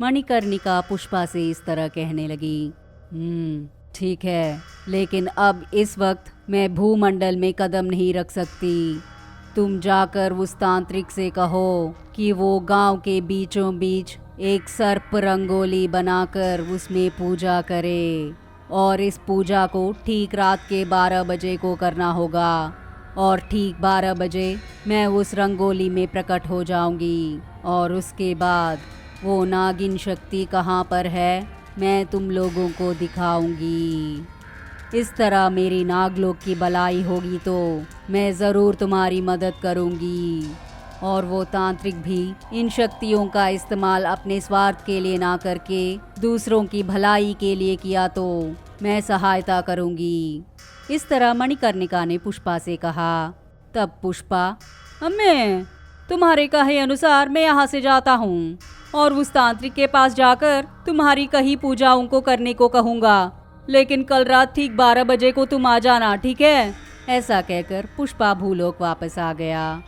मणिकर्णिका पुष्पा से इस तरह कहने लगी, ठीक है, लेकिन अब इस वक्त मैं भूमंडल में कदम नहीं रख सकती। तुम जाकर उस तांत्रिक से कहो कि वो गांव के बीचों बीच एक सर्प रंगोली बनाकर उसमें पूजा करे, और इस पूजा को ठीक रात के 12 बजे को करना होगा, और ठीक 12 बजे मैं उस रंगोली में प्रकट हो जाऊंगी, और उसके बाद वो नागिन शक्ति कहाँ पर है मैं तुम लोगों को दिखाऊंगी। इस तरह मेरी नागलोक की भलाई होगी तो मैं ज़रूर तुम्हारी मदद करूंगी। और वो तांत्रिक भी इन शक्तियों का इस्तेमाल अपने स्वार्थ के लिए ना करके दूसरों की भलाई के लिए किया तो मैं सहायता करूंगी। इस तरह मणिकर्णिका ने पुष्पा से कहा। तब पुष्पा, अम्मे, तुम्हारे कहे अनुसार मैं यहाँ से जाता हूँ और उस तांत्रिक के पास जाकर तुम्हारी कही पूजाओं को करने को कहूँगा, लेकिन कल रात ठीक 12 बजे को तुम आ जाना, ठीक है? ऐसा कहकर पुष्पा भूलोक वापस आ गया।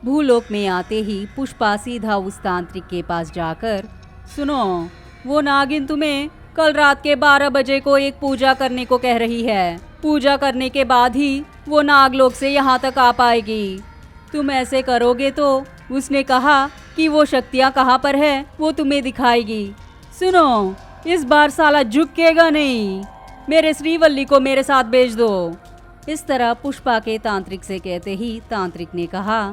भूलोक में आते ही पुष्पा सीधा उस तांत्रिक के पास जाकर, सुनो, वो नागिन तुम्हें कल रात के 12 बजे को एक पूजा करने को कह रही है। पूजा करने के बाद ही वो नागलोक से यहाँ तक आ पाएगी। तुम ऐसे करोगे तो उसने कहा कि वो शक्तियाँ कहाँ पर है वो तुम्हें दिखाएगी। सुनो, इस बार साला झुकेगा नहीं। मेरे श्रीवल्ली को मेरे साथ भेज दो। इस तरह पुष्पा के तांत्रिक से कहते ही तांत्रिक ने कहा,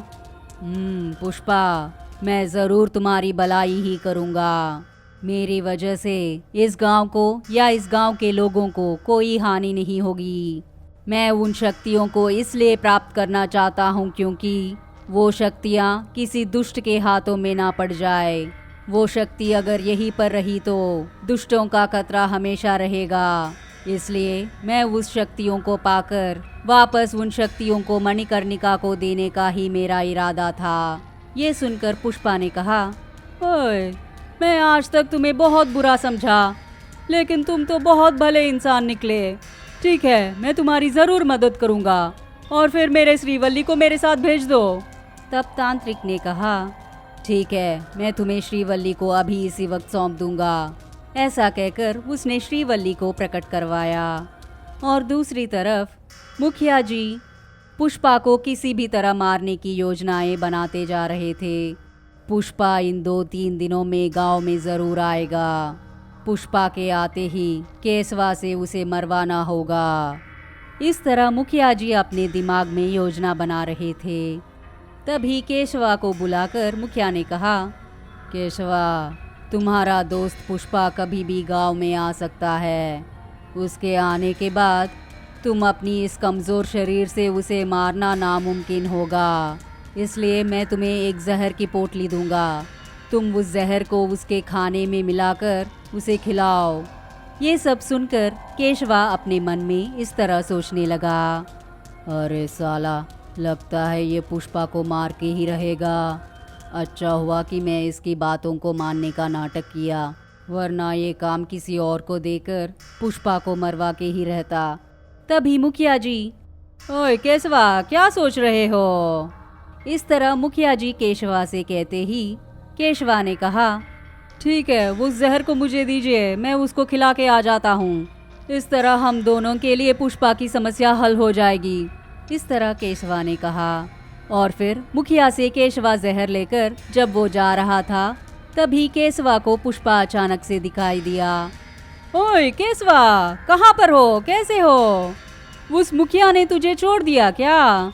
पुष्पा, मैं ज़रूर तुम्हारी भलाई ही करूँगा। मेरी वजह से इस गांव को या इस गांव के लोगों को कोई हानि नहीं होगी। मैं उन शक्तियों को इसलिए प्राप्त करना चाहता हूँ क्योंकि वो शक्तियाँ किसी दुष्ट के हाथों में ना पड़ जाए। वो शक्ति अगर यहीं पर रही तो दुष्टों का खतरा हमेशा रहेगा। इसलिए मैं उस शक्तियों को पाकर वापस उन शक्तियों को मणिकर्णिका को देने का ही मेरा इरादा था। ये सुनकर पुष्पा ने कहा, ओए, मैं आज तक तुम्हें बहुत बुरा समझा, लेकिन तुम तो बहुत भले इंसान निकले। ठीक है, मैं तुम्हारी ज़रूर मदद करूँगा, और फिर मेरे श्रीवल्ली को मेरे साथ भेज दो। तब तांत्रिक ने कहा, ठीक है, मैं तुम्हें श्रीवल्ली को अभी इसी वक्त सौंप दूंगा। ऐसा कहकर उसने श्रीवल्ली को प्रकट करवाया। और दूसरी तरफ मुखिया जी पुष्पा को किसी भी तरह मारने की योजनाएं बनाते जा रहे थे। पुष्पा इन 2-3 दिनों में गांव में ज़रूर आएगा। पुष्पा के आते ही केशवा से उसे मरवाना होगा। इस तरह मुखिया जी अपने दिमाग में योजना बना रहे थे। तभी केशवा को बुलाकर मुखिया ने कहा, केशवा, तुम्हारा दोस्त पुष्पा कभी भी गांव में आ सकता है। उसके आने के बाद तुम अपनी इस कमज़ोर शरीर से उसे मारना नामुमकिन होगा। इसलिए मैं तुम्हें एक जहर की पोटली दूंगा। तुम उस जहर को उसके खाने में मिलाकर उसे खिलाओ। ये सब सुनकर केशवा अपने मन में इस तरह सोचने लगा, अरे साला, लगता है ये पुष्पा को मार के ही रहेगा। अच्छा हुआ कि मैं इसकी बातों को मानने का नाटक किया, वरना ये काम किसी और को देकर पुष्पा को मरवा के ही रहता। तभी मुखिया जी, ओए केशवा, क्या सोच रहे हो? इस तरह मुखिया जी केशवा से कहते ही केशवा ने कहा, ठीक है, उस जहर को मुझे दीजिए, मैं उसको खिला के आ जाता हूँ। इस तरह हम दोनों के लिए पुष्पा की समस्या हल हो जाएगी। इस तरह केशवा ने कहा। और फिर मुखिया से केशवा जहर लेकर जब वो जा रहा था, तभी केशवा को पुष्पा अचानक से दिखाई दिया। ओए केशवा, कहाँ पर हो? कैसे हो? उस मुखिया ने तुझे छोड़ दिया क्या?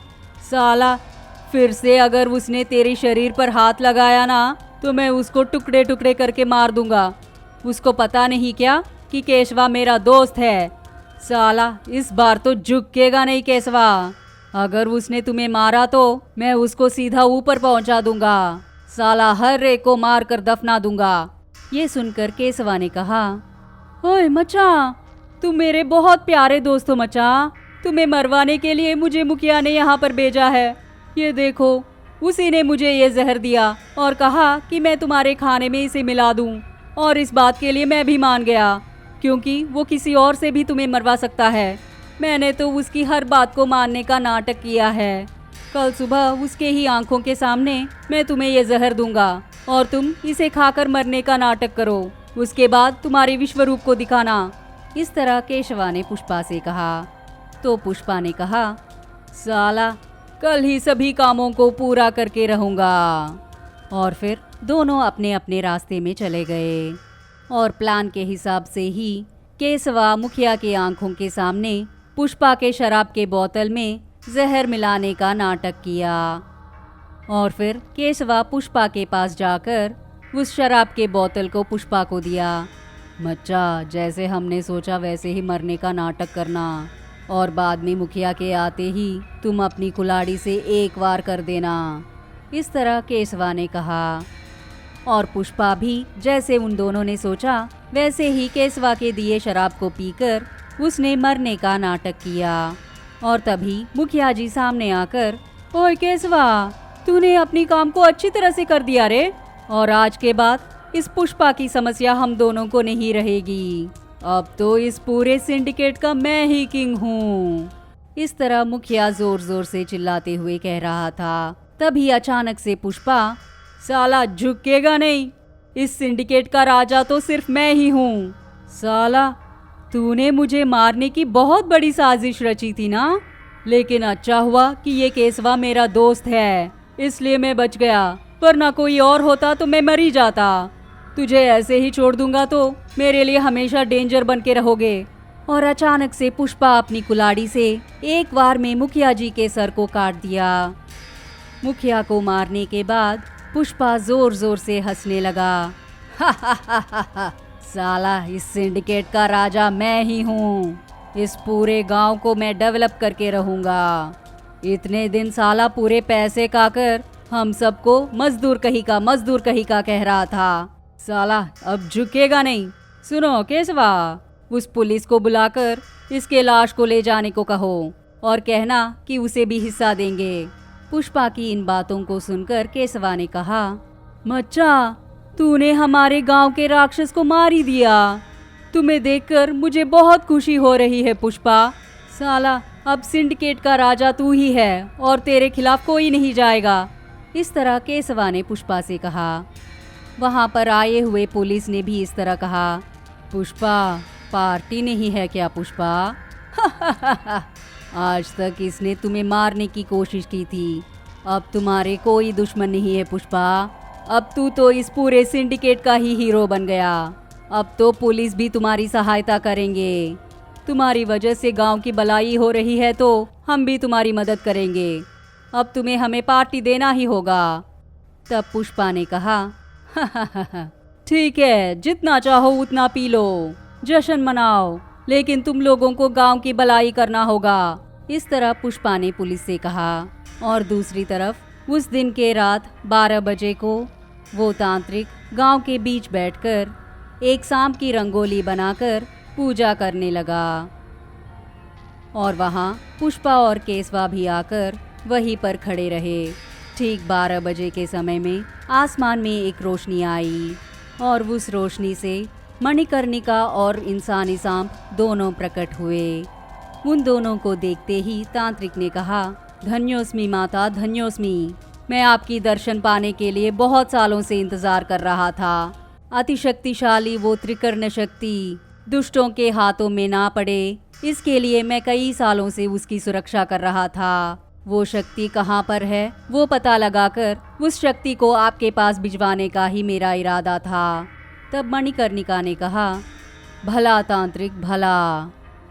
साला, फिर से अगर उसने तेरे शरीर पर हाथ लगाया ना तो मैं उसको टुकड़े टुकड़े करके मार दूंगा। उसको पता नहीं क्या कि केशवा मेरा दोस्त है। साला, इस बार तो झुकेगा नहीं केशवा। अगर उसने तुम्हें मारा तो मैं उसको सीधा ऊपर पहुंचा दूंगा। साला, हर एक को मार कर दफना दूंगा। ये सुनकर केशवा ने कहा, ओए मचा, तुम मेरे बहुत प्यारे दोस्त हो मचा। तुम्हें मरवाने के लिए मुझे मुखिया ने यहाँ पर भेजा है। ये देखो, उसी ने मुझे ये जहर दिया और कहा कि मैं तुम्हारे खाने में इसे मिला दूं। और इस बात के लिए मैं भी मान गया, क्योंकि वो किसी और से भी तुम्हें मरवा सकता है। मैंने तो उसकी हर बात को मानने का नाटक किया है। कल सुबह उसके ही आंखों के सामने मैं तुम्हें ये जहर दूंगा और तुम इसे खाकर मरने का नाटक करो। उसके बाद तुम्हारे विश्व रूप को दिखाना। इस तरह केशवा ने पुष्पा से कहा। तो पुष्पा ने कहा, साला कल ही सभी कामों को पूरा करके रहूंगा। और फिर दोनों अपने अपने रास्ते में चले गए और प्लान के हिसाब से ही केशवा मुखिया की आंखों के सामने पुष्पा के शराब के बोतल में जहर मिलाने का नाटक किया। और फिर केशवा पुष्पा के पास जाकर उस शराब के बोतल को पुष्पा को दिया। मच्चा, जैसे हमने सोचा वैसे ही मरने का नाटक करना और बाद में मुखिया के आते ही तुम अपनी कुल्हाड़ी से एक वार कर देना। इस तरह केशवा ने कहा। और पुष्पा भी जैसे उन दोनों ने सोचा वैसे ही केशवा के दिए शराब को पीकर उसने मरने का नाटक किया। और तभी मुखिया जी सामने आकर, ओए केशवा, तूने अपनी काम को अच्छी तरह से कर दिया रे, और आज के बाद इस पुष्पा की समस्या हम दोनों को नहीं रहेगी। अब तो इस पूरे सिंडिकेट का मैं ही किंग हूँ। इस तरह मुखिया जोर जोर से चिल्लाते हुए कह रहा था। तभी अचानक से पुष्पा, साला झुकेगा नहीं, इस सिंडिकेट का राजा तो सिर्फ मैं ही हूँ। साला तूने मुझे मारने की बहुत बड़ी साजिश रची थी ना, लेकिन अच्छा हुआ कि ये केशवा मेरा दोस्त है, इसलिए मैं बच गया, वरना कोई और होता तो मैं मर ही जाता। तुझे ऐसे ही छोड़ दूंगा तो मेरे लिए हमेशा डेंजर बन के रहोगे। और अचानक से पुष्पा अपनी कुल्हाड़ी से एक बार में मुखिया जी के सर को काट दिया। मुखिया को मारने के बाद पुष्पा जोर जोर से हंसने लगा। साला इस सिंडिकेट का राजा मैं ही हूँ, इस पूरे गांव को मैं डेवलप करके रहूँगा। इतने दिन साला पूरे पैसे खाकर हम सबको मजदूर कहीं का कह रहा था, साला अब झुकेगा नहीं। सुनो केशवा, उस पुलिस को बुलाकर इसके लाश को ले जाने को कहो और कहना कि उसे भी हिस्सा देंगे। पुष्पा की इन बातों को सुनकर केशवा ने कहा, मच्चा, तूने हमारे गांव के राक्षस को मार ही दिया। तुम्हें देखकर मुझे बहुत खुशी हो रही है पुष्पा। साला अब सिंडिकेट का राजा तू ही है और तेरे खिलाफ कोई नहीं जाएगा। इस तरह केशवा ने पुष्पा से कहा। वहां पर आए हुए पुलिस ने भी इस तरह कहा, पुष्पा पार्टी नहीं है क्या पुष्पा? आज तक इसने तुम्हें मारने की कोशिश की थी, अब तुम्हारे कोई दुश्मन नहीं है पुष्पा। अब तू तो इस पूरे सिंडिकेट का ही हीरो बन गया। अब तो पुलिस भी तुम्हारी सहायता करेंगे। तुम्हारी वजह से गांव की भलाई हो रही है तो हम भी तुम्हारी मदद करेंगे। अब तुम्हें हमें पार्टी देना ही होगा। तब पुष्पा ने कहा, ठीक है, जितना चाहो उतना पी लो, जश्न मनाओ, लेकिन तुम लोगों को गांव की भलाई करना होगा। इस तरह पुष्पा ने पुलिस से कहा। और दूसरी तरफ उस दिन के रात 12 बजे को वो तांत्रिक गांव के बीच बैठकर एक सांप की रंगोली बनाकर पूजा करने लगा। और वहां पुष्पा और केशवा भी आकर वहीं पर खड़े रहे। ठीक 12 बजे के समय में आसमान में एक रोशनी आई और उस रोशनी से मणिकर्णिका और इंसानी सांप दोनों प्रकट हुए। उन दोनों को देखते ही तांत्रिक ने कहा, धन्योस्मी माता, धन्योस्मी। मैं आपकी दर्शन पाने के लिए बहुत सालों से इंतजार कर रहा था। अतिशक्तिशाली वो त्रिकर्ण शक्ति दुष्टों के हाथों में ना पड़े, इसके लिए मैं कई सालों से उसकी सुरक्षा कर रहा था। वो शक्ति कहाँ पर है वो पता लगाकर उस शक्ति को आपके पास भिजवाने का ही मेरा इरादा था। तब मणिकर्णिका ने कहा, भला तांत्रिक भला,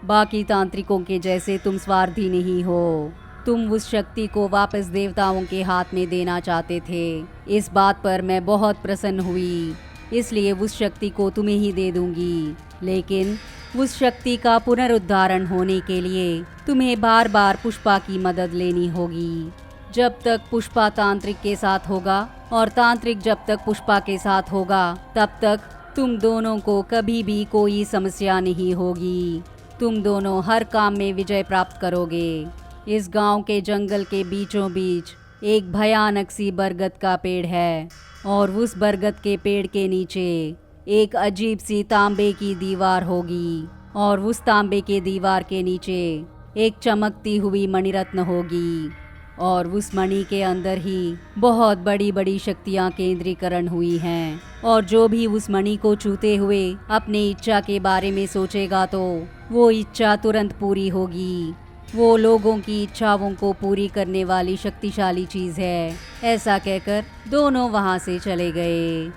बाकी तांत्रिकों के जैसे तुम स्वार्थी नहीं हो। तुम उस शक्ति को वापस देवताओं के हाथ में देना चाहते थे। इस बात पर मैं बहुत प्रसन्न हुई, इसलिए उस शक्ति को तुम्हें ही दे दूंगी। लेकिन उस शक्ति का पुनरुद्धारण होने के लिए तुम्हें बार बार पुष्पा की मदद लेनी होगी। जब तक पुष्पा तांत्रिक के साथ होगा और तांत्रिक जब तक पुष्पा के साथ होगा, तब तक तुम दोनों को कभी भी कोई समस्या नहीं होगी। तुम दोनों हर काम में विजय प्राप्त करोगे। इस गांव के जंगल के बीचों बीच एक भयानक सी बरगद का पेड़ है और उस बरगद के पेड़ के नीचे एक अजीब सी तांबे की दीवार होगी और उस तांबे के दीवार के नीचे एक चमकती हुई मणिरत्न होगी। और उस मणि के अंदर ही बहुत बड़ी बड़ी शक्तियां केंद्रीकरण हुई हैं और जो भी उस मणि को छूते हुए अपनी इच्छा के बारे में सोचेगा तो वो इच्छा तुरंत पूरी होगी। वो लोगों की इच्छाओं को पूरी करने वाली शक्तिशाली चीज है। ऐसा कहकर दोनों वहां से चले गए।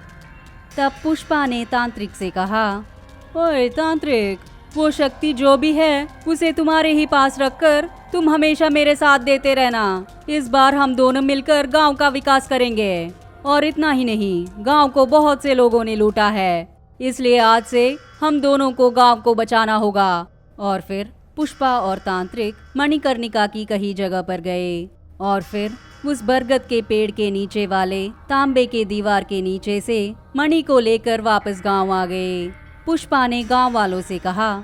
तब पुष्पा ने तांत्रिक से कहा, ओए तांत्रिक, वो शक्ति जो भी है उसे तुम्हारे ही पास रखकर तुम हमेशा मेरे साथ देते रहना। इस बार हम दोनों मिलकर गांव का विकास करेंगे। और इतना ही नहीं, गांव को बहुत से लोगों ने लूटा है, इसलिए आज से हम दोनों को गांव को बचाना होगा। और फिर पुष्पा और तांत्रिक मणिकर्णिका की कहीं जगह पर गए और फिर उस बरगद के पेड़ के नीचे वाले तांबे के दीवार के नीचे से मणि को लेकर वापस गांव आ गए। पुष्पा ने गांव वालों से कहा,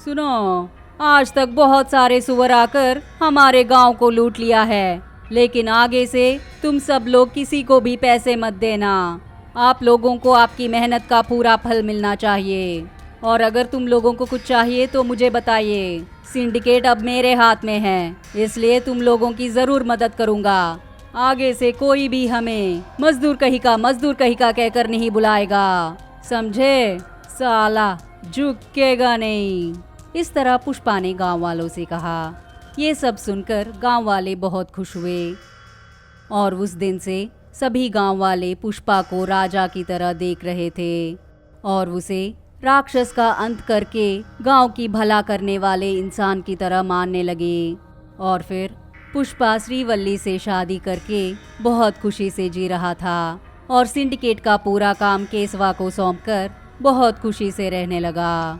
सुनो, आज तक बहुत सारे सुअर आकर हमारे गांव को लूट लिया है, लेकिन आगे से तुम सब लोग किसी को भी पैसे मत देना। आप लोगों को आपकी मेहनत का पूरा फल मिलना चाहिए। और अगर तुम लोगों को कुछ चाहिए तो मुझे बताइए। सिंडिकेट अब मेरे हाथ में है, इसलिए तुम लोगों की जरूर मदद करूंगा। आगे से कोई भी हमें मजदूर कहीं का कहकर नहीं बुलाएगा, समझे? साला झुकेगा नहीं। इस तरह पुष्पा ने गांव वालों से कहा। ये सब सुनकर गांव वाले बहुत खुश हुए और उस दिन से सभी गांव वाले पुष्पा को राजा की तरह देख रहे थे और उसे राक्षस का अंत करके गांव की भला करने वाले इंसान की तरह मानने लगे। और फिर पुष्पा श्रीवल्ली से शादी करके बहुत खुशी से जी रहा था और सिंडिकेट का पूरा काम केसवा को सौंपकर बहुत खुशी से रहने लगा।